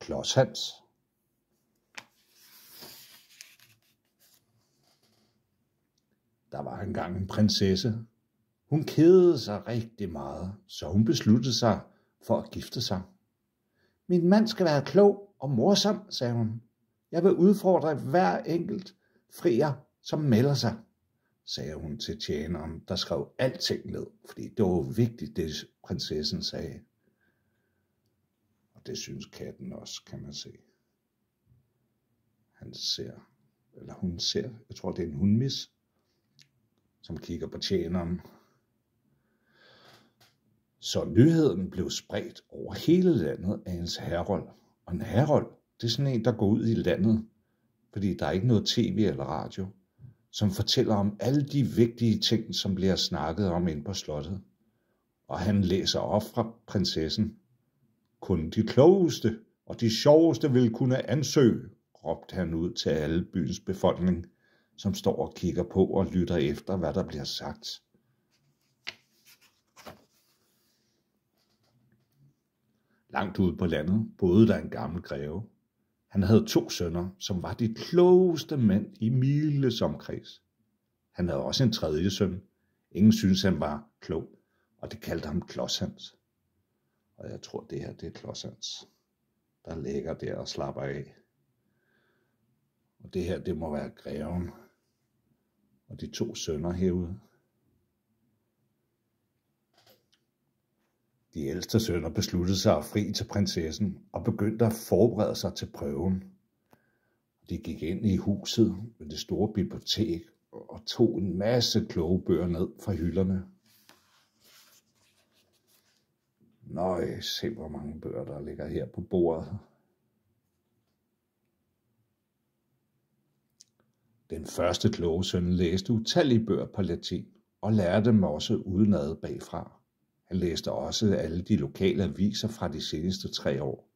Klods Hans. Der var engang en prinsesse. Hun kedede sig rigtig meget, så hun besluttede sig for at gifte sig. Min mand skal være klog og morsom, sagde hun. Jeg vil udfordre hver enkelt frier, som melder sig, sagde hun til tjeneren, der skrev alting ned, fordi det var vigtigt, det prinsessen sagde. Og det synes katten også, kan man se. Hun ser, jeg tror det er en hundmis, som kigger på tjeneren. Så nyheden blev spredt over hele landet af en herold. Og en herold, det er sådan en, der går ud i landet, fordi der er ikke noget tv eller radio, som fortæller om alle de vigtige ting, som bliver snakket om inde på slottet. Og han læser op fra prinsessen. Kun de klogeste og de sjoveste vil kunne ansøge, råbte han ud til alle byens befolkning, som står og kigger på og lytter efter, hvad der bliver sagt. Langt ude på landet boede der en gammel greve. Han havde 2 sønner, som var de klogeste mænd i miles omkreds. Han havde også en 3. søn. Ingen syntes, han var klog, og det kaldte ham Klods Hans. Og jeg tror, det her det er Klods Hans, der ligger der og slapper af. Og det her, det må være greven og de 2 sønner herude. De ældste sønner besluttede sig at fri til prinsessen og begyndte at forberede sig til prøven. De gik ind i huset ved det store bibliotek og tog en masse kloge bøger ned fra hylderne. Nøj, se hvor mange bøger der ligger her på bordet. Den første kloge søn læste utallige bøger på latin og lærte dem også udenad bagfra. Han læste også alle de lokale aviser fra de seneste 3 år.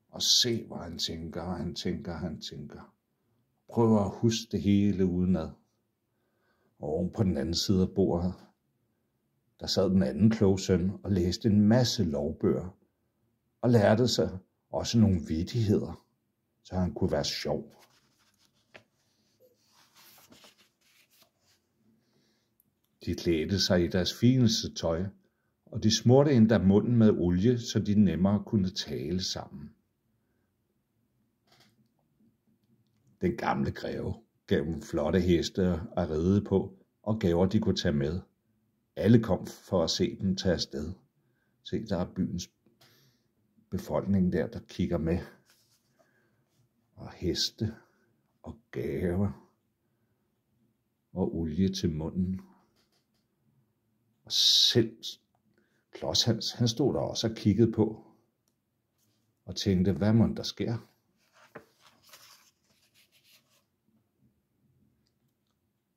Og se, hvor han tænker. Prøv at huske det hele udenad. Og oven på den anden side af bordet, der sad den anden kloge søn og læste en masse lovbøger. Og lærte sig også nogle vittigheder, så han kunne være sjov. De klædte sig i deres fineste tøj, og de smurte endda munden med olie, så de nemmere kunne tale sammen. Den gamle greve gav dem flotte heste at ride på, og gaver de kunne tage med. Alle kom for at se dem tage afsted. Se, der er byens befolkning der kigger med. Og heste og gaver og olie til munden. Og selv Klods Hans, han stod der også og kiggede på og tænkte, hvad mon der sker?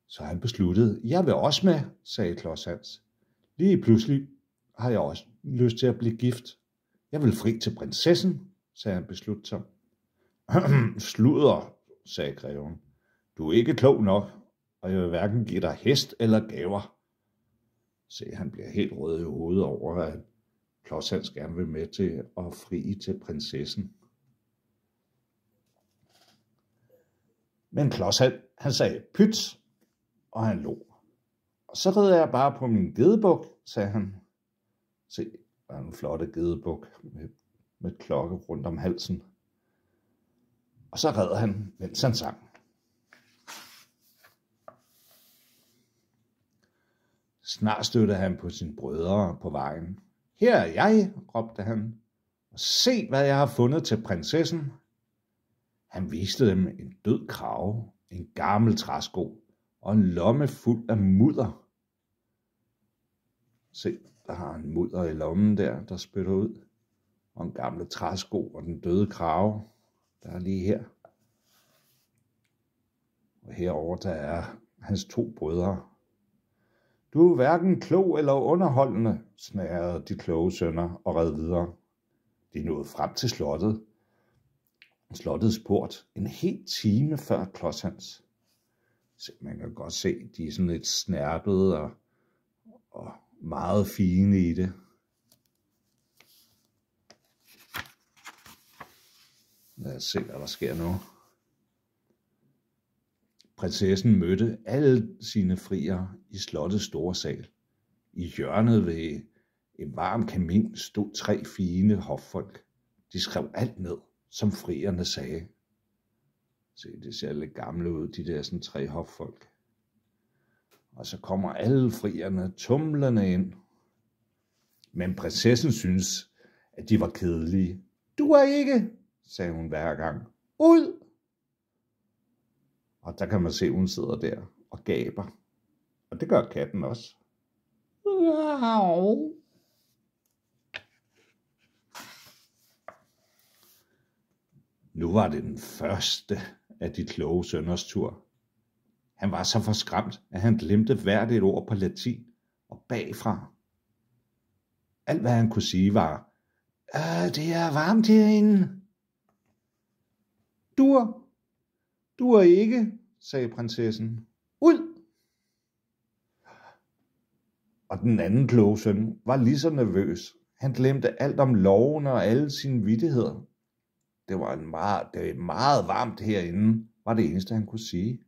Så han besluttede, jeg vil også med, sagde Klods Hans. Lige pludselig har jeg også lyst til at blive gift. Jeg vil fri til prinsessen, sagde han beslutsomt. Sludder, sagde greven. Du er ikke klog nok, og jeg vil hverken give dig hest eller gaver. Se, han bliver helt rød i hovedet over, at Klods Hans gerne vil med til at fri til prinsessen. Men Klods Hans, han sagde pyt, og han lå. Og så rider jeg bare på min gedebuk, sagde han. Se, der er en flotte gedebuk med klokke rundt om halsen. Og så red han, mens han sang. Snart stødte han på sine brødre på vejen. Her er jeg, råbte han, og se hvad jeg har fundet til prinsessen. Han viste dem en død krage, en gammel træsko og en lomme fuld af mudder. Se, der har en mudder i lommen der spytter ud, og en gammel træsko og den døde krage, der er lige her. Og herover der er hans 2 brødre. Du er hverken klog eller underholdende, snærede de kloge sønner og red videre. De nåede frem til slottets port, en hel time før Klods Hans. Så man kan godt se, de er sådan lidt snærpede og meget fine i det. Lad os se, hvad der sker nu. Prinsessen mødte alle sine friere i slottets store sal. I hjørnet ved en varm kamin stod 3 fine hoffolk. De skrev alt ned, som frierne sagde. Se, det ser lidt gamle ud, de der sådan 3 hoffolk. Og så kommer alle frierne tumlende ind. Men prinsessen synes, at de var kedelige. Du er ikke, sagde hun hver gang. Ud! Og der kan man se, at hun sidder der og gaber. Og det gør katten også. Wow. Nu var det den første af de kloge sønners tur. Han var så forskræmt, at han glemte hvert et ord på latin og bagfra. Alt hvad han kunne sige var, det er varmt herinde. Dur ikke, sagde prinsessen. Ud! Og den anden kloge søn var lige så nervøs. Han glemte alt om lovene og alle sine vittigheder. Det var meget varmt herinde, var det eneste han kunne sige.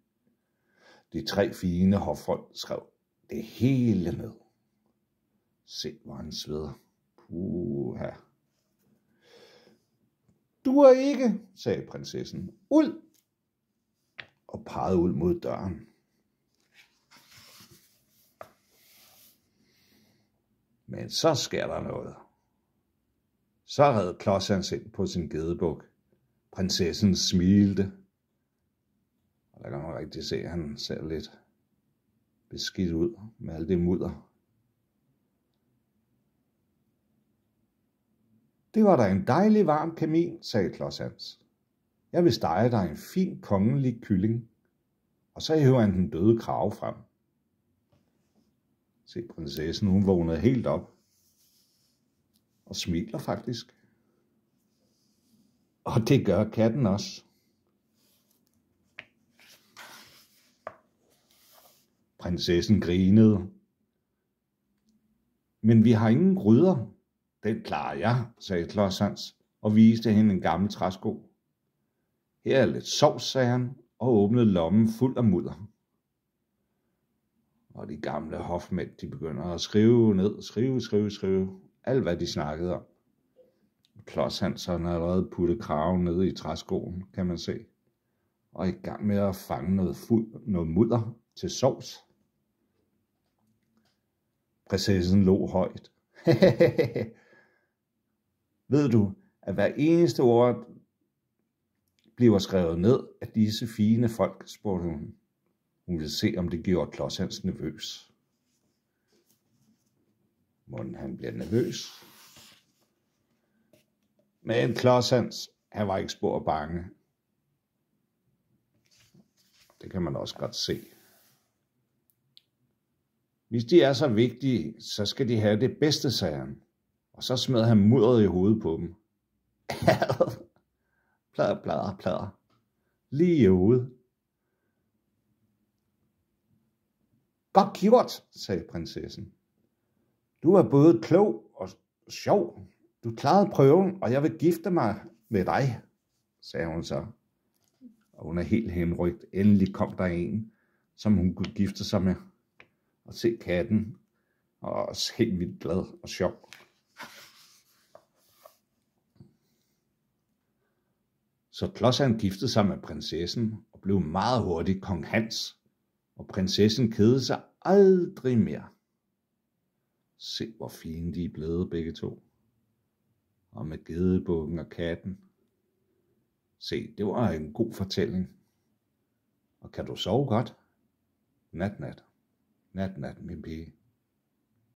De 3 fine hoffolk skrev det hele ned. Se, hvor han sveder. Puha. Du er ikke, sagde prinsessen. Ud! Og pegede ud mod døren. Men så sker der noget. Så red Klods ind på sin gedebuk. Prinsessen smilte. Og der kan man rigtig se, at han ser lidt beskidt ud med alt det mudder. Det var da en dejlig varm kamin, sagde Klods. Jeg vil stege dig en fin kongelig kylling. Og så hæver han den døde krage frem. Se, prinsessen, hun vågnede helt op. Og smiler faktisk. Og det gør katten også. Prinsessen grinede. Men vi har ingen gryder. Den klarer jeg, sagde Klods og viste hende en gammel træsko. Her er lidt sovs, sagde han, og åbnede lommen fuld af mudder. Og de gamle hofmænd, de begynder at skrive ned, skrive, alt hvad de snakkede om. Klods han allerede puttet kraven ned i træskoen, kan man se, og i gang med at fange noget mudder til sovs. Prinsessen lå højt. Ved du, at hver eneste ord bliver skrevet ned af disse fine folk, spurgte hun. Hun ville se, om det gjorde Klods nervøs. Mon han bliver nervøs. Men Klods, han var ikke spor bange. Det kan man også godt se. Hvis de er så vigtige, så skal de have det bedste, sagde han. Og så smed han mudderet i hovedet på dem. Plader. Lige i hovedet. Godt gjort, sagde prinsessen. Du er både klog og sjov. Du klarede prøven, og jeg vil gifte mig med dig, sagde hun så. Og hun er helt henrygt. Endelig kom der en, som hun kunne gifte sig med. Og se katten, og også helt vildt glad og sjov. Så Klods giftede sig med prinsessen og blev meget hurtigt kong Hans. Og prinsessen kedede sig aldrig mere. Se, hvor fine de er blevet begge to. Og med gedebukken og katten. Se, det var en god fortælling. Og kan du sove godt? Nat, min pige.